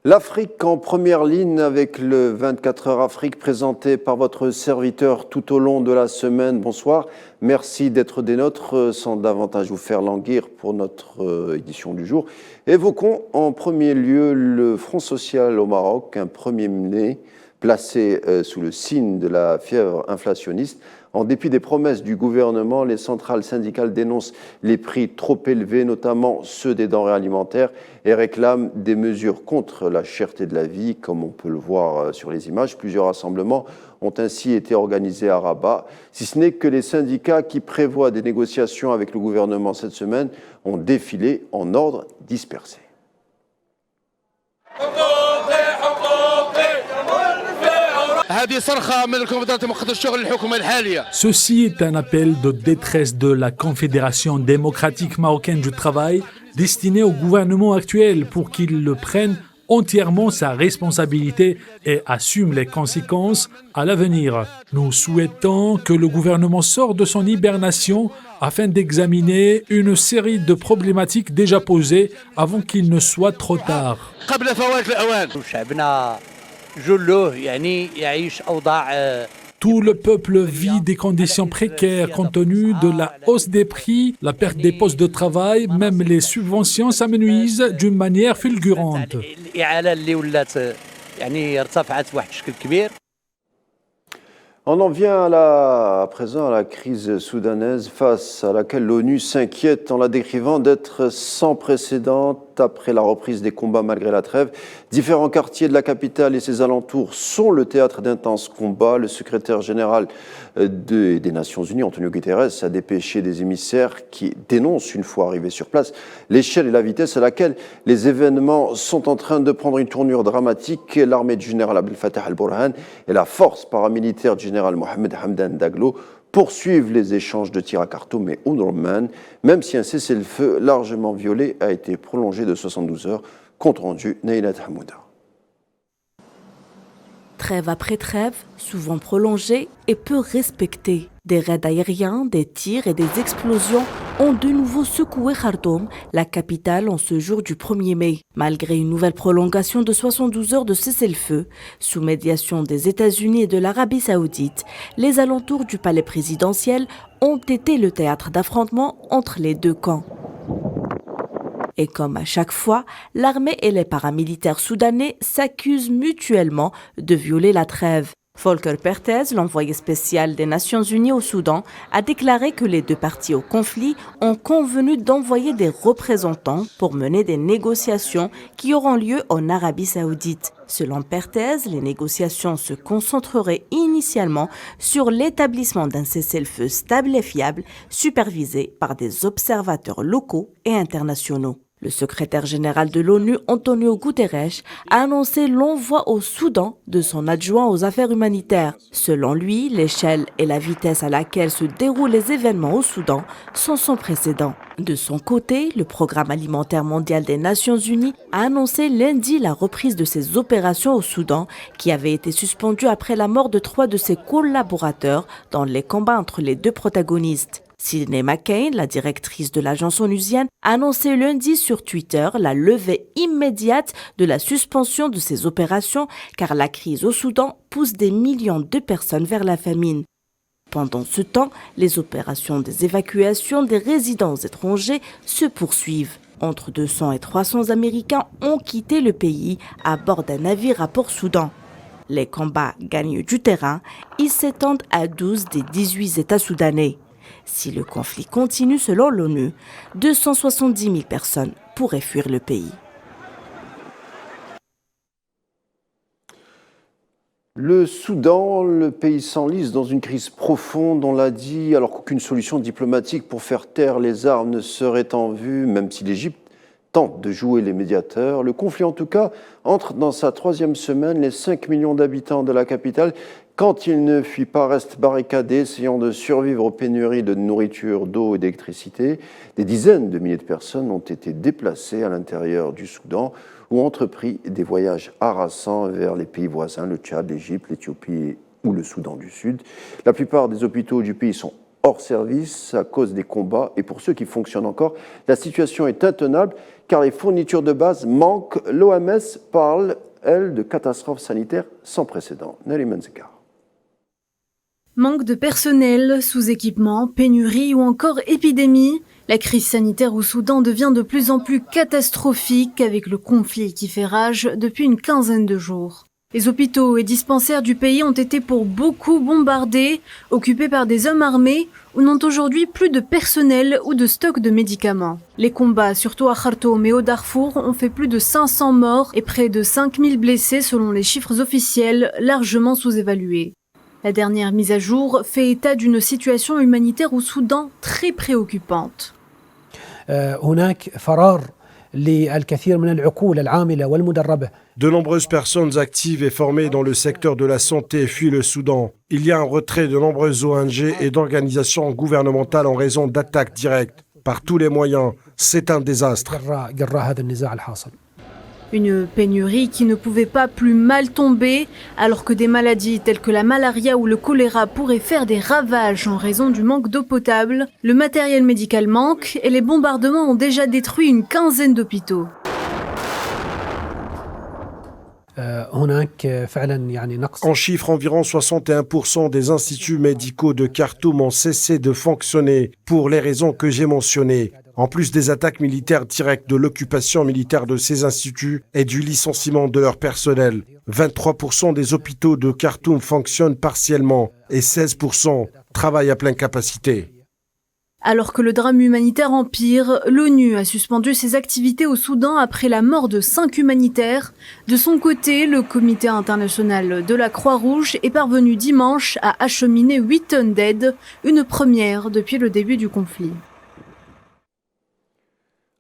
L'Afrique en première ligne avec le 24 heures Afrique présenté par votre serviteur tout au long de la semaine. Bonsoir, merci d'être des nôtres. Sans davantage vous faire languir pour notre édition du jour, évoquons en premier lieu le Front social au Maroc, un premier-né placé sous le signe de la fièvre inflationniste. En dépit des promesses du gouvernement, les centrales syndicales dénoncent les prix trop élevés, notamment ceux des denrées alimentaires, et réclament des mesures contre la cherté de la vie, comme on peut le voir sur les images. Plusieurs rassemblements ont ainsi été organisés à Rabat, si ce n'est que les syndicats qui prévoient des négociations avec le gouvernement cette semaine ont défilé en ordre dispersé. Ceci est un appel de détresse de la Confédération démocratique marocaine du travail destiné au gouvernement actuel pour qu'il le prenne entièrement sa responsabilité et assume les conséquences à l'avenir. Nous souhaitons que le gouvernement sorte de son hibernation afin d'examiner une série de problématiques déjà posées avant qu'il ne soit trop tard. Tout le peuple vit des conditions précaires compte tenu de la hausse des prix, la perte des postes de travail, même les subventions s'amenuisent d'une manière fulgurante. On en vient à présent à la crise soudanaise face à laquelle l'ONU s'inquiète en la décrivant d'être sans précédent après la reprise des combats malgré la trêve. Différents quartiers de la capitale et ses alentours sont le théâtre d'intenses combats. Le secrétaire général des Nations Unies, Antonio Guterres, a dépêché des émissaires qui dénoncent, une fois arrivés sur place, l'échelle et la vitesse à laquelle les événements sont en train de prendre une tournure dramatique. L'armée du général Abdel Fattah al-Burhan et la force paramilitaire du général Mohamed Hamdan Daglo poursuivent les échanges de tirs à Khartoum et Omdurman, même si un cessez-le-feu largement violé a été prolongé de 72 heures. Compte rendu, Naïlat Hamouda. Trêve après trêve, souvent prolongée et peu respectée. Des raids aériens, des tirs et des explosions ont de nouveau secoué Khartoum, la capitale, en ce jour du 1er mai. Malgré une nouvelle prolongation de 72 heures de cessez-le-feu, sous médiation des États-Unis et de l'Arabie saoudite, les alentours du palais présidentiel ont été le théâtre d'affrontements entre les deux camps. Et comme à chaque fois, l'armée et les paramilitaires soudanais s'accusent mutuellement de violer la trêve. Volker Perthes, l'envoyé spécial des Nations Unies au Soudan, a déclaré que les deux parties au conflit ont convenu d'envoyer des représentants pour mener des négociations qui auront lieu en Arabie saoudite. Selon Perthes, les négociations se concentreraient initialement sur l'établissement d'un cessez-le-feu stable et fiable, supervisé par des observateurs locaux et internationaux. Le secrétaire général de l'ONU, Antonio Guterres, a annoncé l'envoi au Soudan de son adjoint aux affaires humanitaires. Selon lui, l'échelle et la vitesse à laquelle se déroulent les événements au Soudan sont sans précédent. De son côté, le Programme alimentaire mondial des Nations Unies a annoncé lundi la reprise de ses opérations au Soudan, qui avaient été suspendues après la mort de 3 de ses collaborateurs dans les combats entre les deux protagonistes. Sidney McCain, la directrice de l'agence onusienne, a annoncé lundi sur Twitter la levée immédiate de la suspension de ces opérations car la crise au Soudan pousse des millions de personnes vers la famine. Pendant ce temps, les opérations des évacuations des résidents étrangers se poursuivent. Entre 200 et 300 Américains ont quitté le pays à bord d'un navire à Port-Soudan. Les combats gagnent du terrain, ils s'étendent à 12 des 18 États soudanais. Si le conflit continue selon l'ONU, 270 000 personnes pourraient fuir le pays. Le Soudan, le pays s'enlise dans une crise profonde, on l'a dit, alors qu'aucune solution diplomatique pour faire taire les armes ne serait en vue, même si l'Égypte tente de jouer les médiateurs. Le conflit, en tout cas, entre dans sa 3e semaine. Les 5 millions d'habitants de la capitale, quand ils ne fuient pas, restent barricadés, essayant de survivre aux pénuries de nourriture, d'eau et d'électricité. Des dizaines de milliers de personnes ont été déplacées à l'intérieur du Soudan ou ont entrepris des voyages harassants vers les pays voisins, le Tchad, l'Égypte, l'Éthiopie ou le Soudan du Sud. La plupart des hôpitaux du pays sont hors service à cause des combats et pour ceux qui fonctionnent encore, la situation est intenable car les fournitures de base manquent. L'OMS parle, elle, de catastrophe sanitaire sans précédent. Nelly Menzekar. Manque de personnel, sous-équipement, pénurie ou encore épidémie. La crise sanitaire au Soudan devient de plus en plus catastrophique avec le conflit qui fait rage depuis une quinzaine de jours. Les hôpitaux et dispensaires du pays ont été pour beaucoup bombardés, occupés par des hommes armés ou n'ont aujourd'hui plus de personnel ou de stock de médicaments. Les combats, surtout à Khartoum et au Darfour, ont fait plus de 500 morts et près de 5000 blessés selon les chiffres officiels, largement sous-évalués. La dernière mise à jour fait état d'une situation humanitaire au Soudan très préoccupante. De nombreuses personnes actives et formées dans le secteur de la santé fuient le Soudan. Il y a un retrait de nombreuses ONG et d'organisations gouvernementales en raison d'attaques directes. Par tous les moyens, c'est un désastre. Une pénurie qui ne pouvait pas plus mal tomber, alors que des maladies telles que la malaria ou le choléra pourraient faire des ravages en raison du manque d'eau potable. Le matériel médical manque et les bombardements ont déjà détruit une quinzaine d'hôpitaux. En chiffre, environ 61% des instituts médicaux de Khartoum ont cessé de fonctionner pour les raisons que j'ai mentionnées. En plus des attaques militaires directes, de l'occupation militaire de ces instituts et du licenciement de leur personnel. 23% des hôpitaux de Khartoum fonctionnent partiellement et 16% travaillent à pleine capacité. Alors que le drame humanitaire empire, l'ONU a suspendu ses activités au Soudan après la mort de 5 humanitaires. De son côté, le Comité international de la Croix-Rouge est parvenu dimanche à acheminer 8 tonnes d'aide, une première depuis le début du conflit.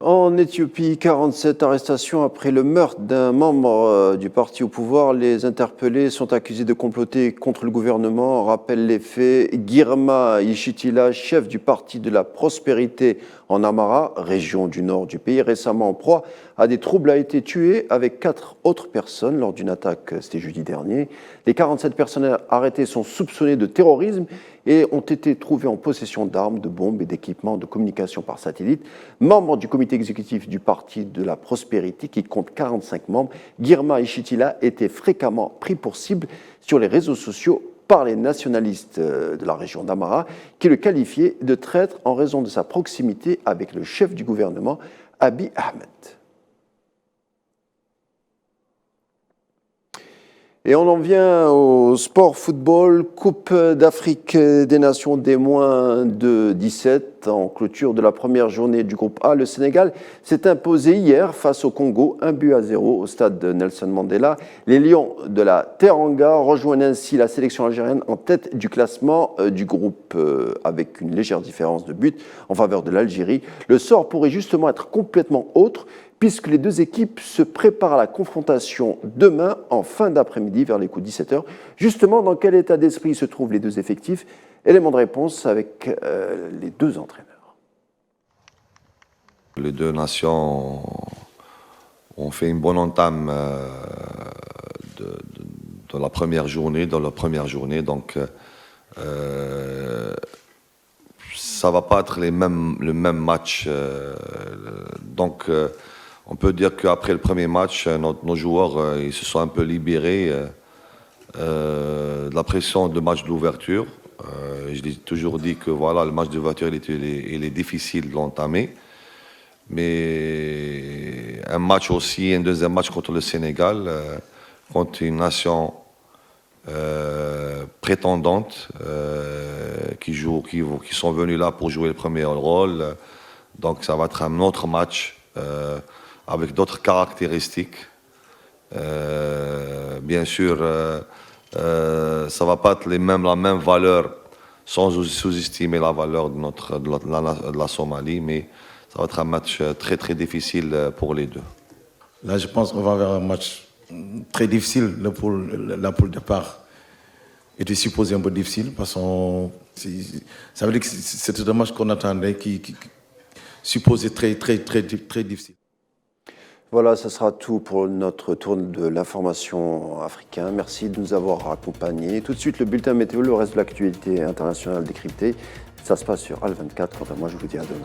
En Éthiopie, 47 arrestations après le meurtre d'un membre du parti au pouvoir. Les interpellés sont accusés de comploter contre le gouvernement. On rappelle les faits. Girma Yeshitila, chef du parti de la prospérité en Amara, région du nord du pays, récemment en proie à des troubles, a été tué avec 4 autres personnes lors d'une attaque, c'était jeudi dernier. Les 47 personnes arrêtées sont soupçonnées de terrorisme et ont été trouvées en possession d'armes, de bombes et d'équipements de communication par satellite. Membre du comité exécutif du Parti de la Prospérité, qui compte 45 membres, Girma Yeshitila était fréquemment pris pour cible sur les réseaux sociaux par les nationalistes de la région d'Amara, qui le qualifiaient de traître en raison de sa proximité avec le chef du gouvernement, Abiy Ahmed. Et on en vient au sport football, Coupe d'Afrique des Nations des moins de 17. En clôture de la première journée du groupe A, le Sénégal s'est imposé hier face au Congo, 1-0 au stade de Nelson Mandela. Les Lions de la Teranga rejoignent ainsi la sélection algérienne en tête du classement du groupe avec une légère différence de but en faveur de l'Algérie. Le sort pourrait justement être complètement autre, puisque les deux équipes se préparent à la confrontation demain en fin d'après-midi vers les coups de 17h. Justement, dans quel état d'esprit se trouvent les deux effectifs? Élément de réponse avec les deux entraîneurs. Les deux nations ont fait une bonne entame de la première journée, donc ça va pas être le même match. Donc on peut dire qu'après le premier match, nos joueurs ils se sont un peu libérés de la pression de match d'ouverture. Je l'ai toujours dit que voilà, le match d'ouverture il est difficile de l'entamer. Mais un match aussi, un deuxième match contre le Sénégal, contre une nation prétendante qui sont venus là pour jouer le premier rôle. Donc ça va être un autre match avec d'autres caractéristiques. Bien sûr, ça va pas être la même valeur, sans sous-estimer la valeur de la Somalie, mais ça va être un match très très difficile pour les deux. Là, je pense qu'on va avoir un match très difficile. La poule départ était supposée un peu difficile parce que ça veut dire que c'était un match qu'on attendait qui supposé très difficile. Voilà, ce sera tout pour notre tour de l'information africaine. Merci de nous avoir accompagnés. Tout de suite, le bulletin météo, le reste de l'actualité internationale décryptée. Ça se passe sur Al 24. Quant à moi, je vous dis à demain.